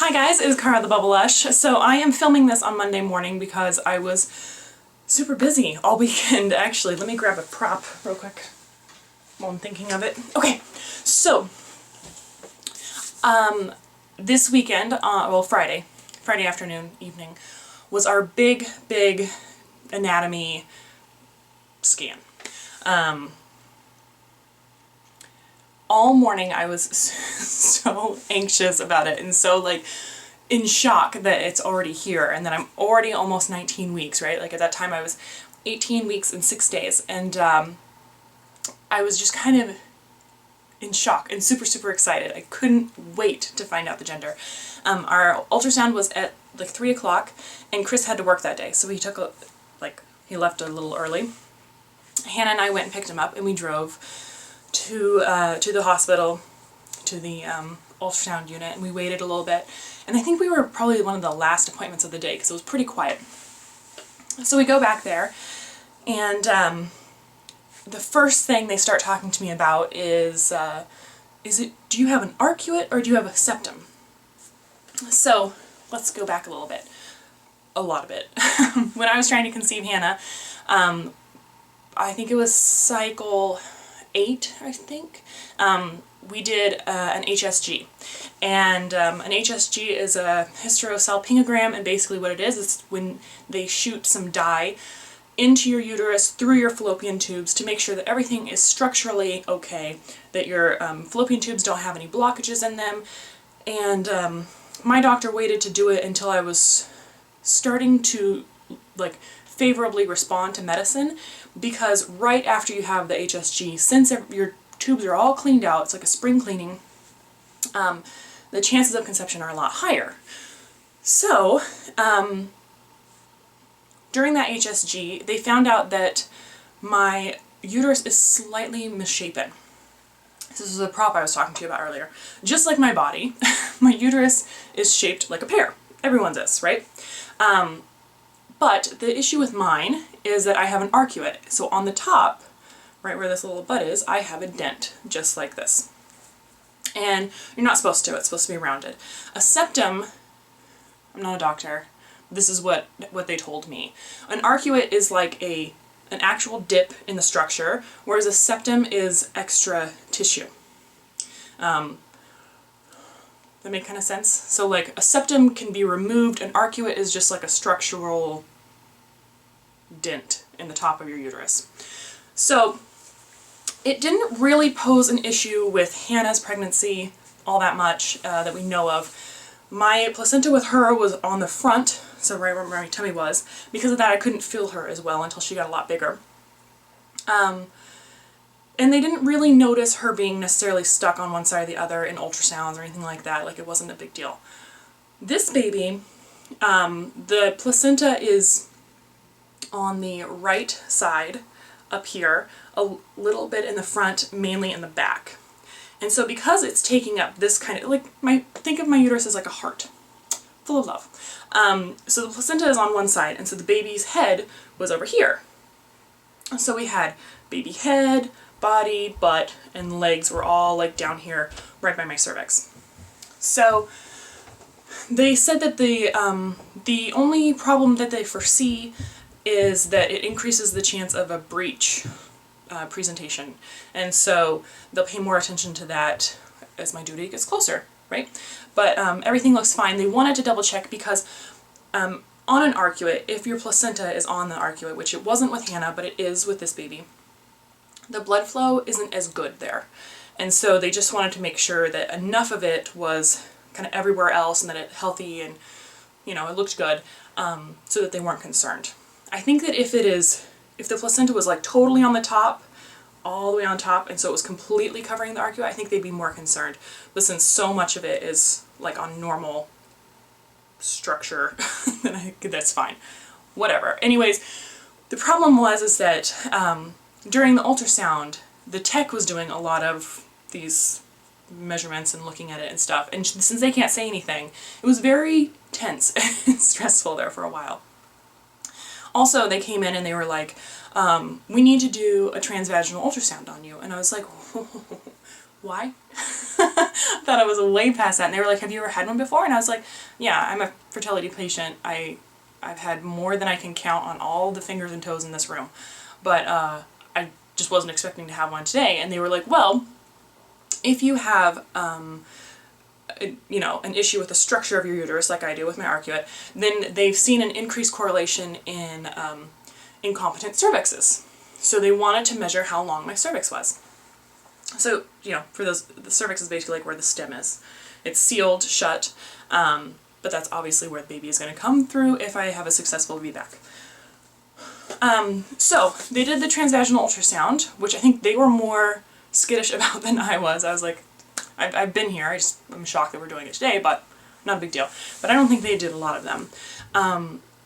Hi guys, it's Cara theBubblelush. So I am filming this on Monday morning because I was super busy all weekend. Actually, let me grab a prop real quick while I'm thinking of it. Okay, so this weekend, well Friday afternoon, evening, was our big anatomy scan. All morning I was so anxious about it and so like in shock that it's already here and that I'm already almost 19 weeks, right? Like at that time I was 18 weeks and 6 days, and I was just kind of in shock and super excited. I couldn't wait to find out the gender. Our ultrasound was at like 3 o'clock and Chris had to work that day, so he took he left a little early. Hannah and I went and picked him up and we drove to the hospital, to the ultrasound unit, and we waited a little bit. And I think we were probably one of the last appointments of the day because it was pretty quiet. So we go back there, and the first thing they start talking to me about is do you have an arcuate or do you have a septum? So let's go back a little bit. A lot of it. When I was trying to conceive Hannah, I think it was cycle 8, I think, we did an HSG. And an HSG is a hysterosalpingogram, and basically what it is when they shoot some dye into your uterus through your fallopian tubes to make sure that everything is structurally okay, that your fallopian tubes don't have any blockages in them. And my doctor waited to do it until I was starting to favorably respond to medicine, because right after you have the HSG, since your tubes are all cleaned out, it's like a spring cleaning, the chances of conception are a lot higher. So during that HSG, they found out that my uterus is slightly misshapen. This is a prop I was talking to you about earlier. Just like my body, my uterus is shaped like a pear. Everyone's is, right? But the issue with mine is that I have an arcuate. So on the top, right where this little butt is, I have a dent, just like this. And you're not supposed to, it's supposed to be rounded. A septum, I'm not a doctor, this is what they told me. An arcuate is like an actual dip in the structure, whereas a septum is extra tissue. That make kind of sense? So like a septum can be removed, an arcuate is just like a structural dent in the top of your uterus. So it didn't really pose an issue with Hannah's pregnancy all that much that we know of. My placenta with her was on the front, so right where my tummy was. Because of that I couldn't feel her as well until she got a lot bigger. And they didn't really notice her being necessarily stuck on one side or the other in ultrasounds or anything like that. Like, it wasn't a big deal. This baby, the placenta is on the right side up here, a little bit in the front, mainly in the back. And so because it's taking up this kind of, think of my uterus as like a heart, full of love. So the placenta is on one side, and so the baby's head was over here. So we had baby head, body, butt, and legs were all like down here right by my cervix. So they said that the only problem that they foresee is that it increases the chance of a breech presentation, and so they'll pay more attention to that as my due date gets closer, right? But everything looks fine. They wanted to double check because on an arcuate, if your placenta is on the arcuate, which it wasn't with Hannah, but it is with this baby, the blood flow isn't as good there. And so they just wanted to make sure that enough of it was kind of everywhere else and that it's healthy and, you know, it looked good, so that they weren't concerned. I think that if the placenta was like totally on the top, all the way on top, and so it was completely covering the arcuate, I think they'd be more concerned. But since so much of it is like on normal structure, then I think that's fine. Whatever. Anyways, the problem is that during the ultrasound, the tech was doing a lot of these measurements and looking at it and stuff, and since they can't say anything, it was very tense and stressful there for a while. Also, they came in and they were like, we need to do a transvaginal ultrasound on you. And I was like, why? I thought I was way past that. And they were like, have you ever had one before? And I was like, yeah, I'm a fertility patient. I've had more than I can count on all the fingers and toes in this room. But I just wasn't expecting to have one today. And they were like, well, if you have, you know, an issue with the structure of your uterus, like I do with my arcuate, then they've seen an increased correlation in incompetent cervixes. So they wanted to measure how long my cervix was. So, you know, for those, the cervix is basically like where the stem is. It's sealed, shut, but that's obviously where the baby is going to come through if I have a successful VBAC. So they did the transvaginal ultrasound, which I think they were more skittish about than I was. I was like, I've been here, I'm shocked that we're doing it today, but not a big deal. But I don't think they did a lot of them.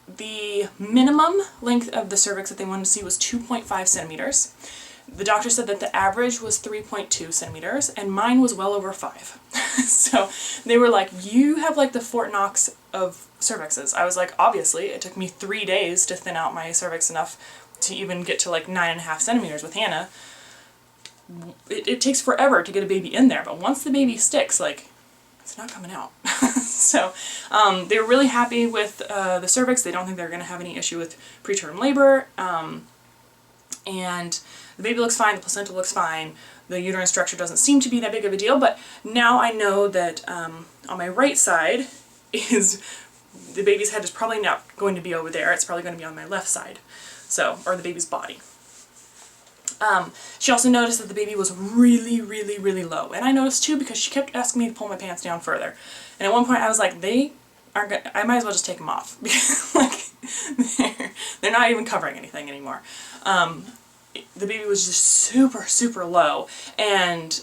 The minimum length of the cervix that they wanted to see was 2.5 centimeters. The doctor said that the average was 3.2 centimeters, and mine was well over 5. So they were like, you have like the Fort Knox of cervixes. I was like, obviously, it took me 3 days to thin out my cervix enough to even get to like 9.5 centimeters with Hannah. It takes forever to get a baby in there, but once the baby sticks, like, it's not coming out. So they were really happy with the cervix. They don't think they're going to have any issue with preterm labor. And the baby looks fine, the placenta looks fine, the uterine structure doesn't seem to be that big of a deal, but now I know that on my right side is, the baby's head is probably not going to be over there, it's probably going to be on my left side, so, or the baby's body. She also noticed that the baby was really, really, really low, and I noticed too because she kept asking me to pull my pants down further, and at one point I was like, they aren't gonna, I might as well just take them off, because like, they're not even covering anything anymore. The baby was just super, super low, and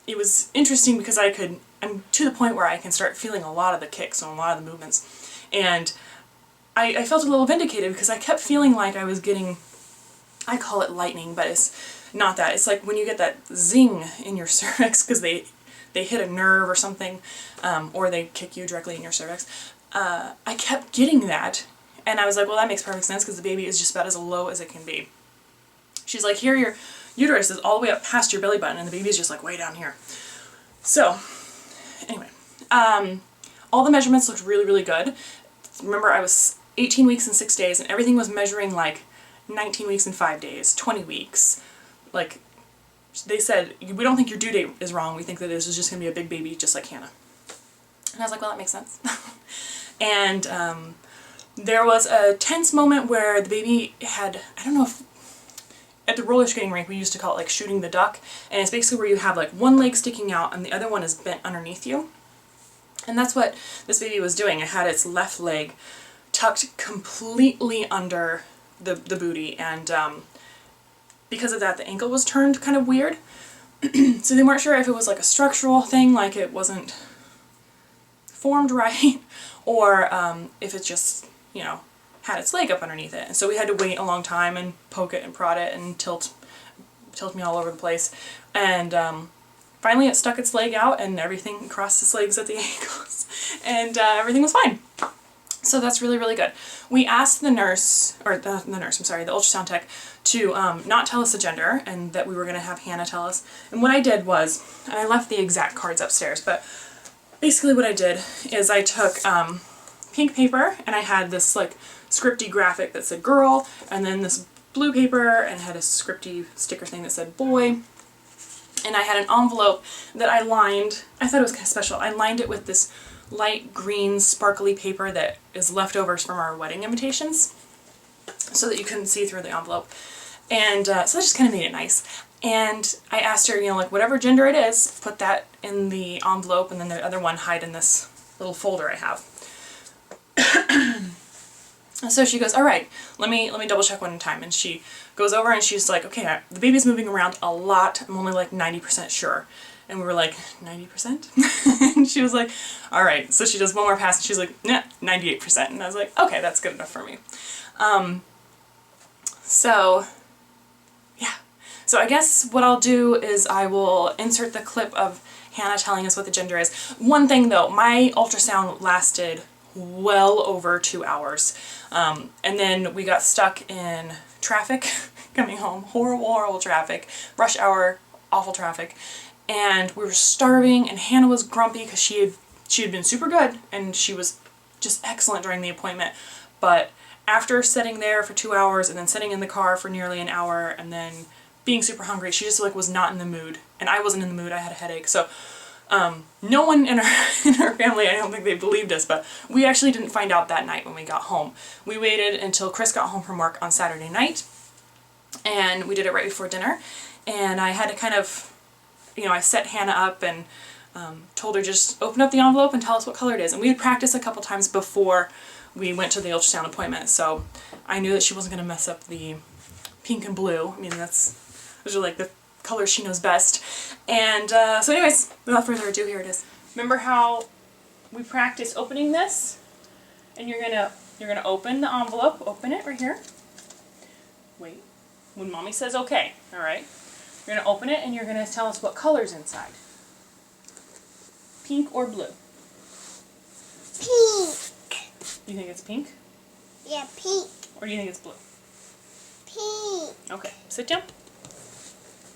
it was interesting because I'm to the point where I can start feeling a lot of the kicks and a lot of the movements, and I felt a little vindicated because I kept feeling like I was getting, I call it lightning, but it's not that. It's like when you get that zing in your cervix because they hit a nerve or something, or they kick you directly in your cervix. I kept getting that, and I was like, well, that makes perfect sense because the baby is just about as low as it can be. She's like, here, your uterus is all the way up past your belly button, and the baby's just like way down here. So, anyway, all the measurements looked really, really good. Remember, I was 18 weeks and 6 days, and everything was measuring like 19 weeks and 5 days, 20 weeks. Like, they said, we don't think your due date is wrong, we think that this is just going to be a big baby just like Hannah. And I was like, well, that makes sense. And there was a tense moment where the baby had, I don't know if, at the roller skating rink we used to call it like shooting the duck, and it's basically where you have like one leg sticking out and the other one is bent underneath you. And that's what this baby was doing. It had its left leg tucked completely under the booty, and because of that the ankle was turned kind of weird. So they weren't sure if it was like a structural thing, like it wasn't formed right, or if it just, you know, had its leg up underneath it. And so we had to wait a long time and poke it and prod it and tilt me all over the place. And finally it stuck its leg out and everything crossed its legs at the ankles, and everything was fine. So that's really, really good. We asked the nurse, or the ultrasound tech, to not tell us the gender, and that we were going to have Hannah tell us. And what I did was, and I left the exact cards upstairs, but basically what I did is I took pink paper, and I had this like scripty graphic that said girl, and then this blue paper, and had a scripty sticker thing that said boy. And I had an envelope that I lined, I thought it was kind of special, I lined it with this light green sparkly paper that is leftovers from our wedding invitations, so that you couldn't see through the envelope. And so that just kind of made it nice. And I asked her, you know, like whatever gender it is, put that in the envelope, and then the other one hide in this little folder I have. And so she goes, all right, let me double check one time. And she goes over and she's like, okay, the baby's moving around a lot. I'm only like 90% sure. And we were like, 90%? And she was like, all right. So she does one more pass and she's like, nah, 98%. And I was like, okay, that's good enough for me. So, yeah. So I guess what I'll do is I will insert the clip of Hannah telling us what the gender is. One thing though, my ultrasound lasted well over 2 hours. And then we got stuck in traffic coming home. Horrible, horrible traffic. Rush hour, awful traffic. and we were starving, and Hannah was grumpy because she had been super good and she was just excellent during the appointment. But after sitting there for 2 hours and then sitting in the car for nearly an hour and then being super hungry, she just like was not in the mood, and I wasn't in the mood. I had a headache. So no one in our family, I don't think they believed us, but we actually didn't find out that night when we got home. We waited until Chris got home from work on Saturday night, and we did it right before dinner. And I had to kind of, you know, I set Hannah up and told her just open up the envelope and tell us what color it is. And we had practiced a couple times before we went to the ultrasound appointment, so I knew that she wasn't going to mess up the pink and blue. I mean, those are like the colors she knows best. And so anyways, without further ado, here it is. Remember how we practiced opening this? And you're gonna open the envelope. Open it right here. Wait. When Mommy says okay, all right? You're gonna open it and you're gonna tell us what color's inside. Pink or blue? Pink. You think it's pink? Yeah, pink. Or do you think it's blue? Pink. Okay, sit down.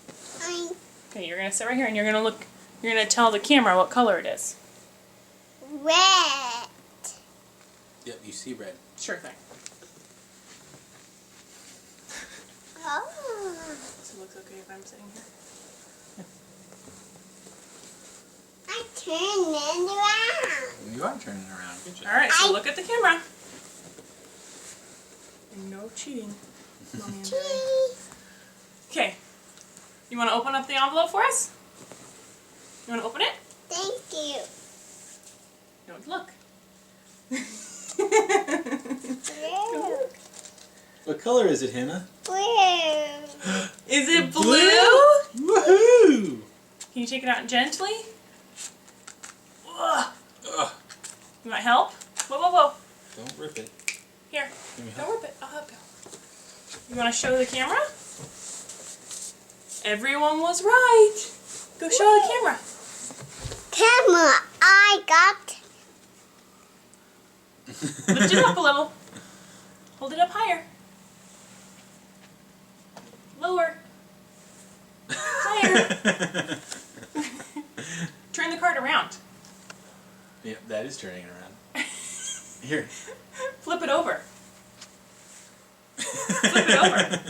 Fine. Okay, you're gonna sit right here and you're gonna tell the camera what color it is. Red. Yep, you see red. Sure thing. Oh. So it looks okay if I'm sitting here? I turned it around. You are turning around. Good job. Alright, so look at the camera. And no cheating. Mommy and Daddy. Cheese. Okay. You want to open up the envelope for us? You want to open it? Thank you. Don't look. Blue. What color is it, Hannah? Blue. Is it blue? Woohoo! Can you take it out gently? Ugh. Ugh. You want help? Whoa, whoa, whoa. Don't rip it. Here. Give me Don't help. rip it. I'll help you. You want to show the camera? Everyone was right. Go show the camera. Camera, I got. Lift it up a little. Hold it up higher. Lower. Higher. Turn the card around. Yep, that is turning around. Here. Flip it over. Flip it over.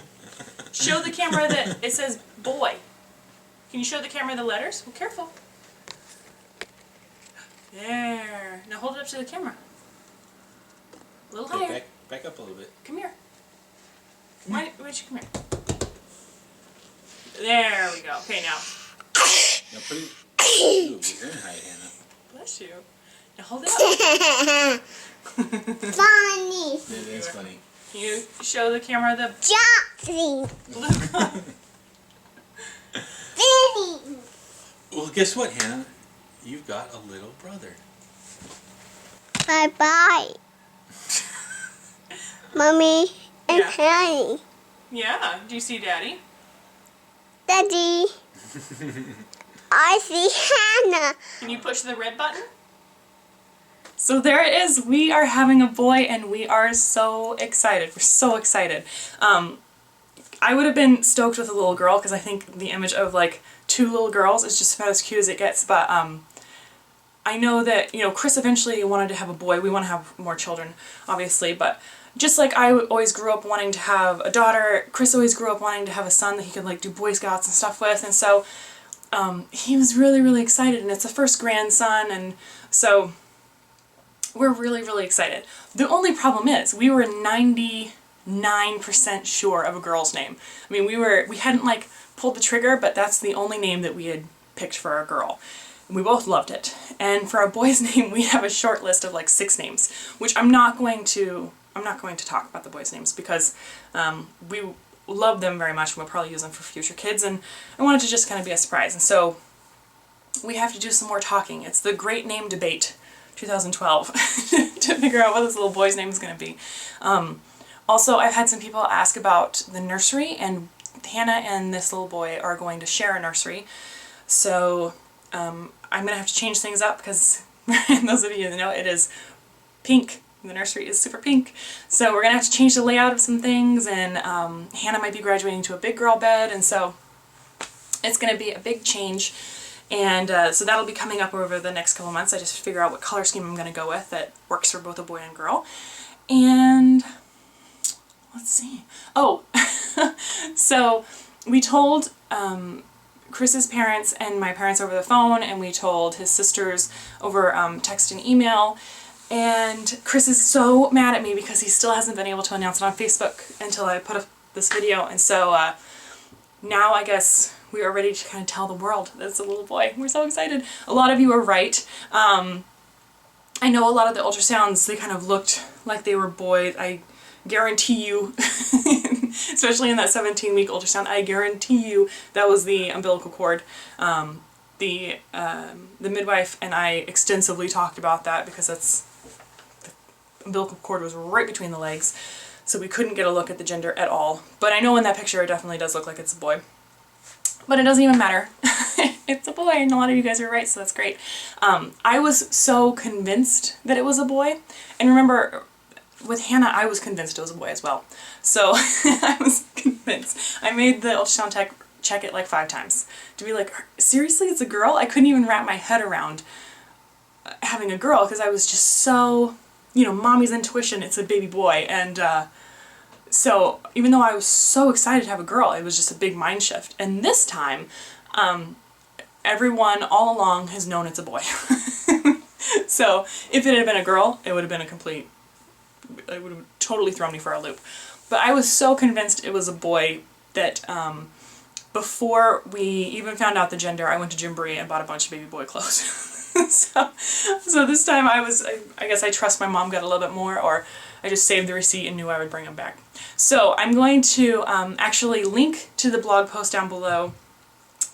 Show the camera that it says boy. Can you show the camera the letters? Well, careful. There. Now hold it up to the camera. A little higher. Back up a little bit. Come here. Why don't you come here? There we go. Okay, now. Now put it. Ooh, you're in high, Hannah. Bless you. Now hold it up. Funny. It is funny. Can you show the camera the Johnson. blue color? Vinny. Well, guess what, Hannah? You've got a little brother. Bye-bye. Mommy and Yeah. Honey. Yeah. Do you see Daddy? Daddy. I see Hannah. Can you push the red button? So there it is. We are having a boy and we are so excited. We're so excited. I would have been stoked with a little girl because I think the image of like 2 little girls is just about as cute as it gets, but I know that, you know, Chris eventually wanted to have a boy. We want to have more children, obviously, but just like I always grew up wanting to have a daughter, Chris always grew up wanting to have a son that he could like do Boy Scouts and stuff with, and so he was really, really excited, and it's the first grandson, and so we're really, really excited. The only problem is we were 99% sure of a girl's name. I mean, we hadn't like pulled the trigger, but that's the only name that we had picked for our girl. And we both loved it. And for our boy's name, we have a short list of like 6 names, which I'm not going to talk about the boys' names because we love them very much and we'll probably use them for future kids, and I wanted to just kind of be a surprise. And so we have to do some more talking. It's the Great Name Debate 2012 to figure out what this little boy's name is going to be. Also, I've had some people ask about the nursery, and Hannah and this little boy are going to share a nursery. So I'm going to have to change things up because those of you that know, it is pink. The nursery is super pink. So we're going to have to change the layout of some things, and Hannah might be graduating to a big girl bed, and so it's going to be a big change. And so that'll be coming up over the next couple months. I just figure out what color scheme I'm going to go with that works for both a boy and girl. And let's see. Oh, so we told Chris's parents and my parents over the phone, and we told his sisters over text and email. And Chris is so mad at me because he still hasn't been able to announce it on Facebook until I put up this video. And so now I guess we are ready to kind of tell the world that it's a little boy. We're so excited. A lot of you are right. I know a lot of the ultrasounds, they kind of looked like they were boys. I guarantee you, especially in that 17-week ultrasound, I guarantee you that was the umbilical cord. The midwife and I extensively talked about that because the umbilical cord was right between the legs, so we couldn't get a look at the gender at all. But I know in that picture it definitely does look like it's a boy. But it doesn't even matter. It's a boy, and a lot of you guys are right, so that's great. I was so convinced that it was a boy. And remember, with Hannah, I was convinced it was a boy as well. So I was convinced. I made the ultrasound check it like 5 times to be like, seriously, it's a girl? I couldn't even wrap my head around having a girl because I was just so, you know, mommy's intuition, it's a baby boy. And so even though I was so excited to have a girl, it was just a big mind shift. And this time, everyone all along has known it's a boy. So if it had been a girl, it would have been it would have totally thrown me for a loop. But I was so convinced it was a boy that before we even found out the gender, I went to Gymboree and bought a bunch of baby boy clothes. so this time I guess I trust my mom got a little bit more, or I just saved the receipt and knew I would bring them back. So I'm going to actually link to the blog post down below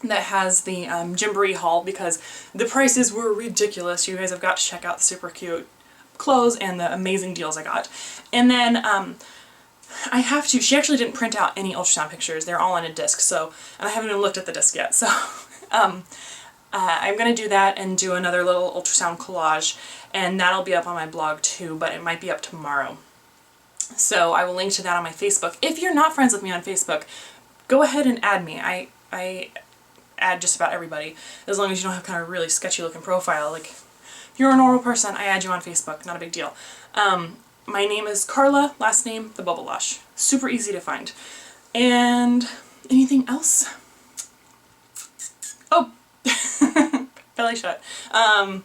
that has the Gymboree haul because the prices were ridiculous. You guys have got to check out the super cute clothes and the amazing deals I got. And then I have to, she actually didn't print out any ultrasound pictures. They're all on a disc, so, and I haven't even looked at the disc yet. So I'm going to do that and do another little ultrasound collage, and that'll be up on my blog too, but it might be up tomorrow. So I will link to that on my Facebook. If you're not friends with me on Facebook, go ahead and add me. I add just about everybody, as long as you don't have kind of a really sketchy looking profile. Like, if you're a normal person, I add you on Facebook, not a big deal. My name is Carla, last name theBubblelush. Super easy to find. And anything else? Oh, belly shut. I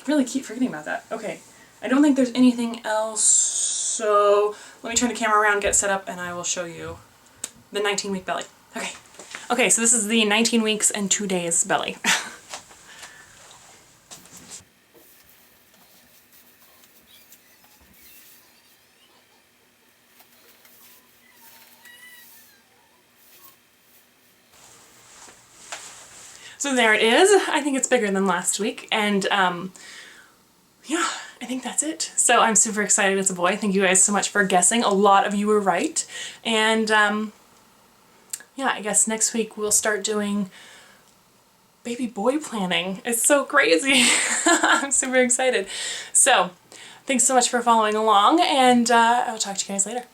really keep forgetting about that. Okay, I don't think there's anything else, so let me turn the camera around, get set up, and I will show you the 19-week belly. Okay, so this is the 19 weeks and 2 days belly. So there it is. I think it's bigger than last week, and yeah, I think that's it. So I'm super excited it's a boy. Thank you guys so much for guessing. A lot of you were right. And yeah, I guess next week we'll start doing baby boy planning. It's so crazy. I'm super excited. So thanks so much for following along, and I'll talk to you guys later.